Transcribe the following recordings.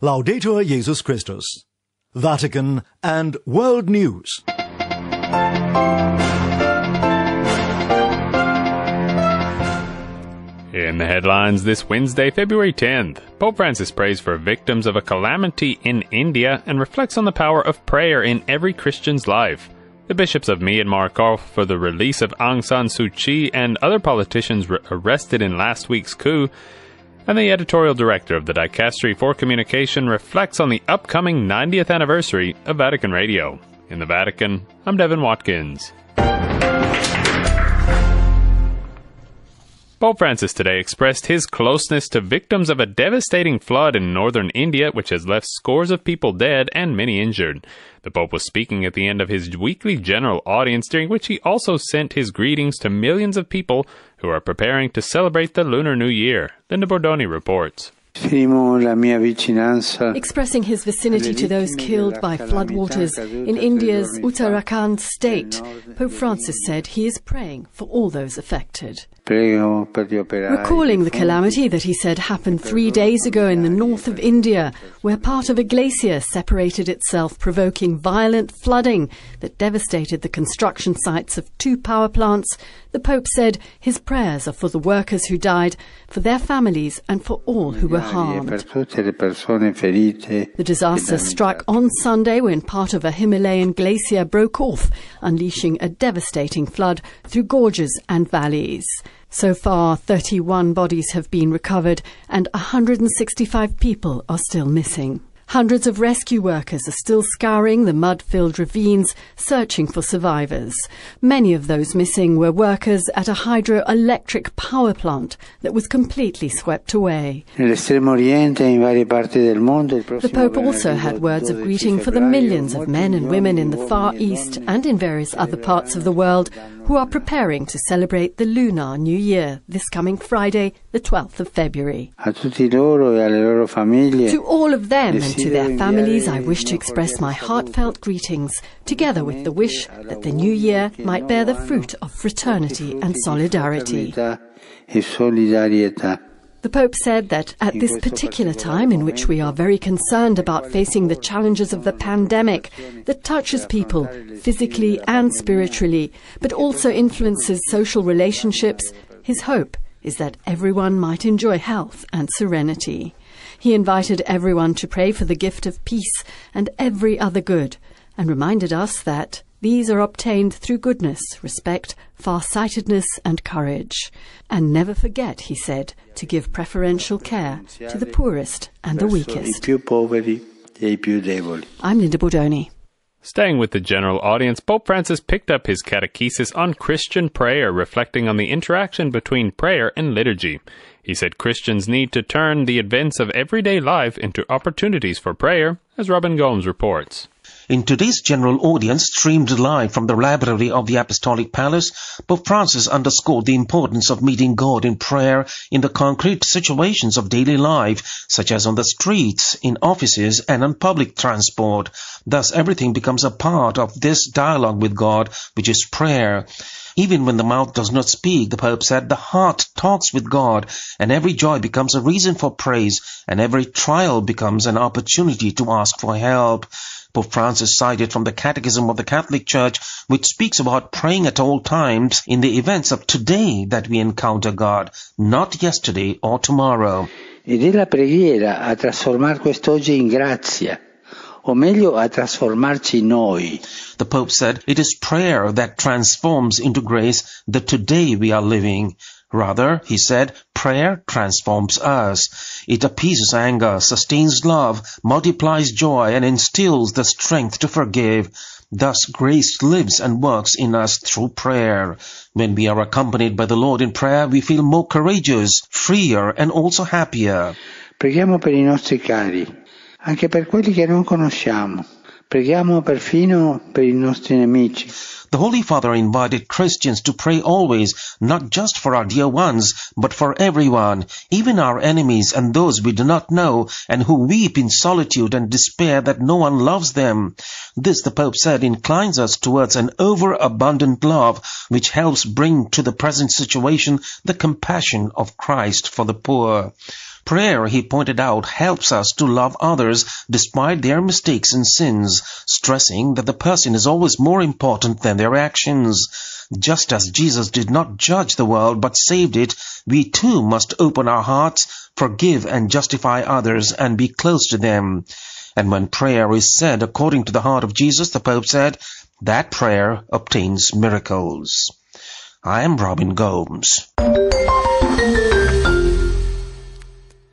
Laudetur Jesus Christus. Vatican and World News. In the headlines this Wednesday, February 10th, Pope Francis prays for victims of a calamity in India and reflects on the power of prayer in every Christian's life. The bishops of Myanmar call for the release of Aung San Suu Kyi and other politicians arrested in last week's coup. And the editorial director of the Dicastery for Communication reflects on the upcoming 90th anniversary of Vatican Radio. In the Vatican, I'm Devin Watkins. Pope Francis today expressed his closeness to victims of a devastating flood in northern India, which has left scores of people dead and many injured. The Pope was speaking at the end of his weekly general audience, during which he also sent his greetings to millions of people who are preparing to celebrate the Lunar New Year. Linda Bordoni reports. Expressing his vicinity to those killed by floodwaters in India's Uttarakhand state, Pope Francis said he is praying for all those affected. Recalling the calamity that he said happened 3 days ago in the north of India, where part of a glacier separated itself, provoking violent flooding that devastated the construction sites of 2 power plants, the Pope said his prayers are for the workers who died, for their families and for all who were harmed. The disaster struck on Sunday when part of a Himalayan glacier broke off, unleashing a devastating flood through gorges and valleys. So far, 31 bodies have been recovered and 165 people are still missing. Hundreds of rescue workers are still scouring the mud-filled ravines, searching for survivors. Many of those missing were workers at a hydroelectric power plant that was completely swept away. The Pope also had words of greeting for the millions of men and women in the Far East and in various other parts of the world who are preparing to celebrate the Lunar New Year this coming Friday, the 12th of February. To all of them and to their families, I wish to express my heartfelt greetings, together with the wish that the new year might bear the fruit of fraternity and solidarity. The Pope said that at this particular time, in which we are very concerned about facing the challenges of the pandemic that touches people physically and spiritually, but also influences social relationships, his hope is that everyone might enjoy health and serenity. He invited everyone to pray for the gift of peace and every other good, and reminded us that these are obtained through goodness, respect, far-sightedness and courage. And never forget, he said, to give preferential care to the poorest and the weakest. I'm Linda Bordoni. Staying with the general audience, Pope Francis picked up his catechesis on Christian prayer, reflecting on the interaction between prayer and liturgy. He said Christians need to turn the events of everyday life into opportunities for prayer, as Robin Gomes reports. In today's general audience, streamed live from the library of the Apostolic Palace, Pope Francis underscored the importance of meeting God in prayer in the concrete situations of daily life, such as on the streets, in offices, and on public transport. Thus, everything becomes a part of this dialogue with God, which is prayer. Even when the mouth does not speak, the Pope said, the heart talks with God, and every joy becomes a reason for praise, and every trial becomes an opportunity to ask for help. Pope Francis cited from the Catechism of the Catholic Church, which speaks about praying at all times in the events of today that we encounter God, not yesterday or tomorrow. Ed è la preghiera a trasformar quest'oggi in grazia, o meglio a trasformarci noi. The Pope said, it is prayer that transforms into grace the today we are living. Rather, he said, prayer transforms us. It appeases anger, sustains love, multiplies joy, and instills the strength to forgive. Thus, grace lives and works in us through prayer. When we are accompanied by the Lord in prayer, we feel more courageous, freer, and also happier. Preghiamo per I nostri cari, anche per quelli che non conosciamo. Preghiamo perfino per I nostri nemici. The Holy Father invited Christians to pray always, not just for our dear ones, but for everyone, even our enemies and those we do not know, and who weep in solitude and despair that no one loves them. This, the Pope said, inclines us towards an overabundant love, which helps bring to the present situation the compassion of Christ for the poor. Prayer, he pointed out, helps us to love others despite their mistakes and sins, stressing that the person is always more important than their actions. Just as Jesus did not judge the world but saved it, we too must open our hearts, forgive and justify others, and be close to them. And when prayer is said according to the heart of Jesus, the Pope said, that prayer obtains miracles. I am Robin Gomes.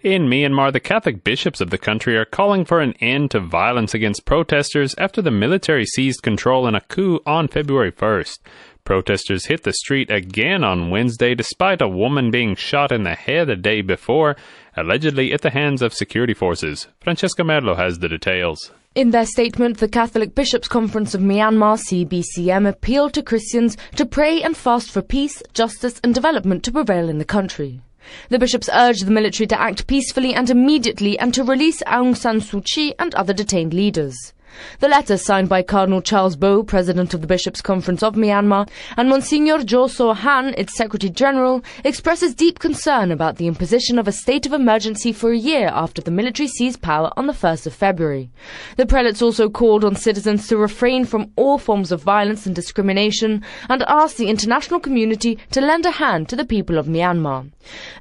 In Myanmar, the Catholic bishops of the country are calling for an end to violence against protesters after the military seized control in a coup on February 1st. Protesters hit the street again on Wednesday despite a woman being shot in the head the day before, allegedly at the hands of security forces. Francesca Merlo has the details. In their statement, the Catholic Bishops' Conference of Myanmar, CBCM, appealed to Christians to pray and fast for peace, justice and development to prevail in the country. The bishops urged the military to act peacefully and immediately and to release Aung San Suu Kyi and other detained leaders. The letter, signed by Cardinal Charles Bo, President of the Bishops' Conference of Myanmar, and Monsignor Jo So Han, its Secretary-General, expresses deep concern about the imposition of a state of emergency for a year after the military seized power on the 1st of February. The prelates also called on citizens to refrain from all forms of violence and discrimination and asked the international community to lend a hand to the people of Myanmar.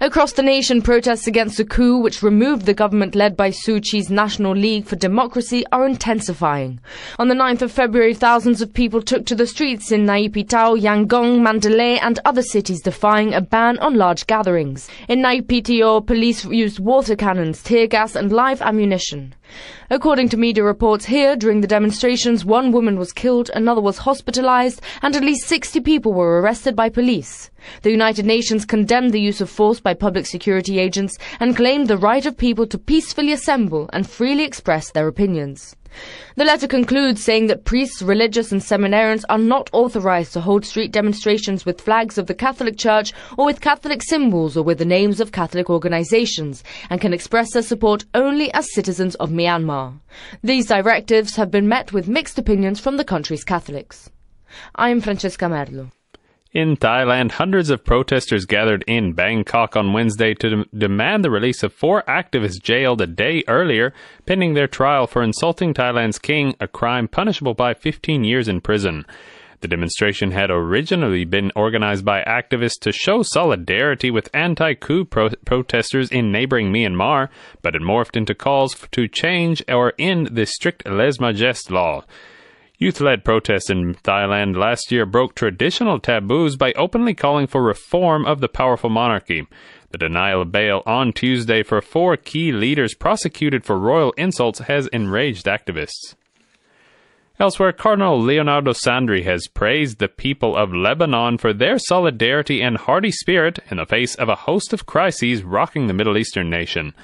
Across the nation, protests against the coup, which removed the government led by Suu Kyi's National League for Democracy, are intensifying. On the 9th of February, thousands of people took to the streets in Naypyidaw, Yangon, Mandalay and other cities defying a ban on large gatherings. In Naypyidaw, police used water cannons, tear gas and live ammunition. According to media reports here, during the demonstrations, one woman was killed, another was hospitalized, and at least 60 people were arrested by police. The United Nations condemned the use of force by public security agents and claimed the right of people to peacefully assemble and freely express their opinions. The letter concludes saying that priests, religious and seminarians are not authorized to hold street demonstrations with flags of the Catholic Church or with Catholic symbols or with the names of Catholic organizations, and can express their support only as citizens of Myanmar. These directives have been met with mixed opinions from the country's Catholics. I am Francesca Merlo. In Thailand, hundreds of protesters gathered in Bangkok on Wednesday to demand the release of 4 activists jailed a day earlier, pending their trial for insulting Thailand's king, a crime punishable by 15 years in prison. The demonstration had originally been organized by activists to show solidarity with anti-coup protesters in neighboring Myanmar, but it morphed into calls to change or end the strict lèse-majesté law. Youth-led protests in Thailand last year broke traditional taboos by openly calling for reform of the powerful monarchy. The denial of bail on Tuesday for 4 key leaders prosecuted for royal insults has enraged activists. Elsewhere, Cardinal Leonardo Sandri has praised the people of Lebanon for their solidarity and hearty spirit in the face of a host of crises rocking the Middle Eastern nation.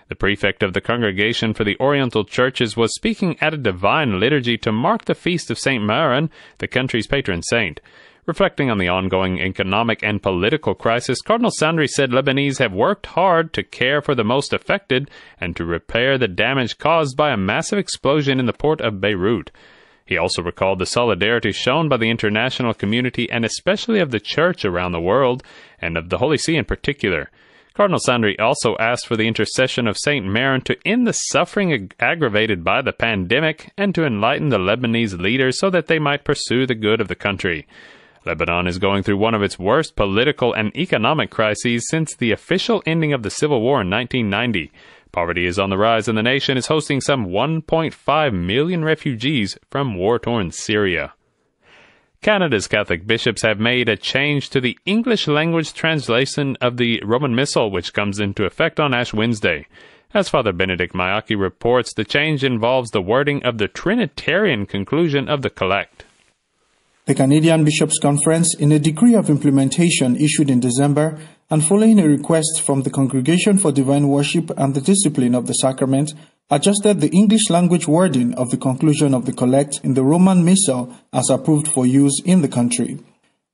The prefect of the Congregation for the Oriental Churches was speaking at a divine liturgy to mark the feast of St. Maron, the country's patron saint. Reflecting on the ongoing economic and political crisis, Cardinal Sandri said Lebanese have worked hard to care for the most affected and to repair the damage caused by a massive explosion in the port of Beirut. He also recalled the solidarity shown by the international community and especially of the Church around the world, and of the Holy See in particular. Cardinal Sandri also asked for the intercession of St. Maron to end the suffering aggravated by the pandemic and to enlighten the Lebanese leaders so that they might pursue the good of the country. Lebanon is going through one of its worst political and economic crises since the official ending of the civil war in 1990. Poverty is on the rise and the nation is hosting some 1.5 million refugees from war-torn Syria. Canada's Catholic bishops have made a change to the English-language translation of the Roman Missal, which comes into effect on Ash Wednesday. As Father Benedict Mayaki reports, the change involves the wording of the Trinitarian conclusion of the Collect. The Canadian Bishops' Conference, in a decree of implementation issued in December, and following a request from the Congregation for Divine Worship and the Discipline of the Sacrament, adjusted the English-language wording of the conclusion of the Collect in the Roman Missal as approved for use in the country.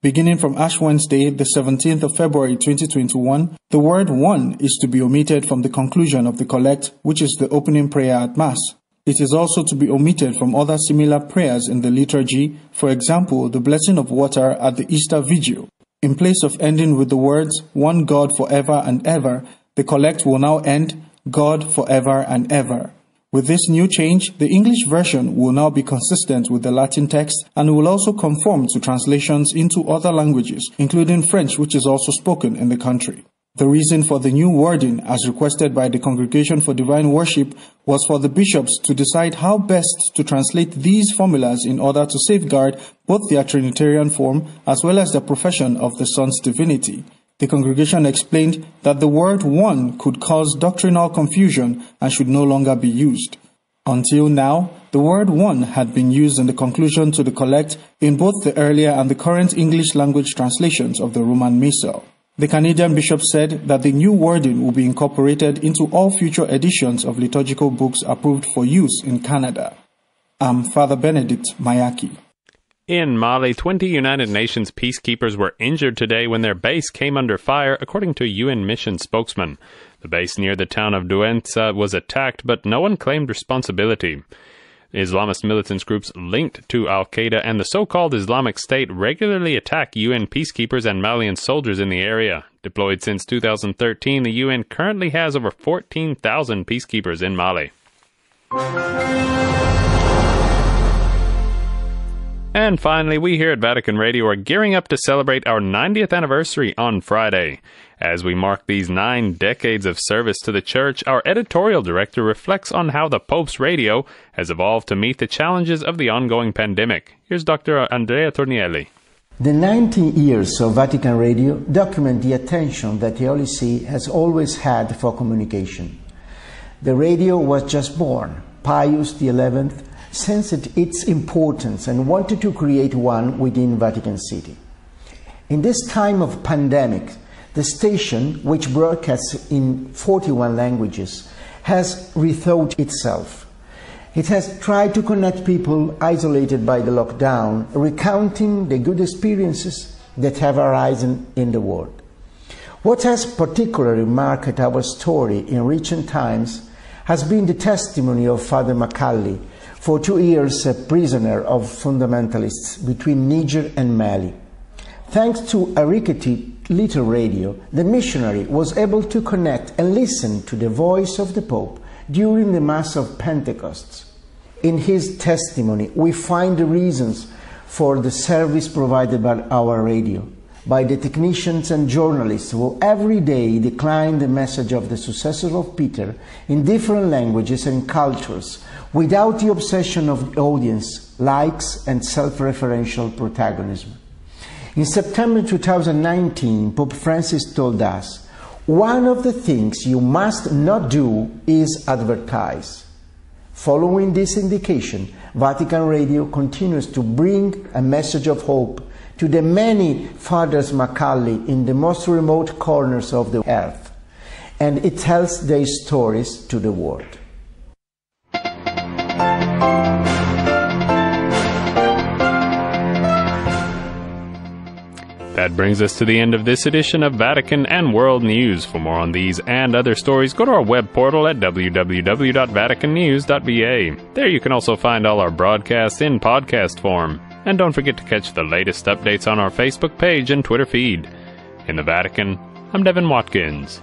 Beginning from Ash Wednesday, the 17th of February 2021, the word one is to be omitted from the conclusion of the Collect, which is the opening prayer at Mass. It is also to be omitted from other similar prayers in the liturgy, for example, the blessing of water at the Easter Vigil. In place of ending with the words, one God forever and ever, The collect will now end God forever and ever. With this new change, the English version will now be consistent with the Latin text and will also conform to translations into other languages, including French, which is also spoken in the country. The reason for the new wording, as requested by the Congregation for Divine Worship, was for the bishops to decide how best to translate these formulas in order to safeguard both their Trinitarian form as well as the profession of the Son's divinity. The congregation explained that the word one could cause doctrinal confusion and should no longer be used. Until now, the word one had been used in the conclusion to the collect in both the earlier and the current English language translations of the Roman Missal. The Canadian bishop said that the new wording will be incorporated into all future editions of liturgical books approved for use in Canada. I'm Father Benedict Mayaki. In Mali, 20 United Nations peacekeepers were injured today when their base came under fire, according to a UN mission spokesman. The base near the town of Douentza was attacked, but no one claimed responsibility. Islamist militant groups linked to Al-Qaeda and the so-called Islamic State regularly attack UN peacekeepers and Malian soldiers in the area. Deployed since 2013, the UN currently has over 14,000 peacekeepers in Mali. And finally, we here at Vatican Radio are gearing up to celebrate our 90th anniversary on Friday. As we mark these 9 decades of service to the Church, our editorial director reflects on how the Pope's radio has evolved to meet the challenges of the ongoing pandemic. Here's Dr. Andrea Tornielli. The 19 years of Vatican Radio document the attention that the Holy See has always had for communication. The radio was just born. Pius XI sensed its importance and wanted to create one within Vatican City. In this time of pandemic, the station, which broadcasts in 41 languages, has rethought itself. It has tried to connect people isolated by the lockdown, recounting the good experiences that have arisen in the world. What has particularly marked our story in recent times has been the testimony of Father Macaulay, for 2 years a prisoner of fundamentalists between Niger and Mali. Thanks to a rickety little radio, the missionary was able to connect and listen to the voice of the Pope during the Mass of Pentecost. In his testimony, we find the reasons for the service provided by our radio, by the technicians and journalists who every day decline the message of the successor of Peter in different languages and cultures, without the obsession of the audience, likes and self-referential protagonism. In September 2019, Pope Francis told us, "One of the things you must not do is advertise." Following this indication, Vatican Radio continues to bring a message of hope to the many Fathers Macaulay in the most remote corners of the earth, and it tells their stories to the world. That brings us to the end of this edition of Vatican and World News. For more on these and other stories, go to our web portal at www.vaticannews.va. There you can also find all our broadcasts in podcast form. And don't forget to catch the latest updates on our Facebook page and Twitter feed. In the Vatican, I'm Devin Watkins.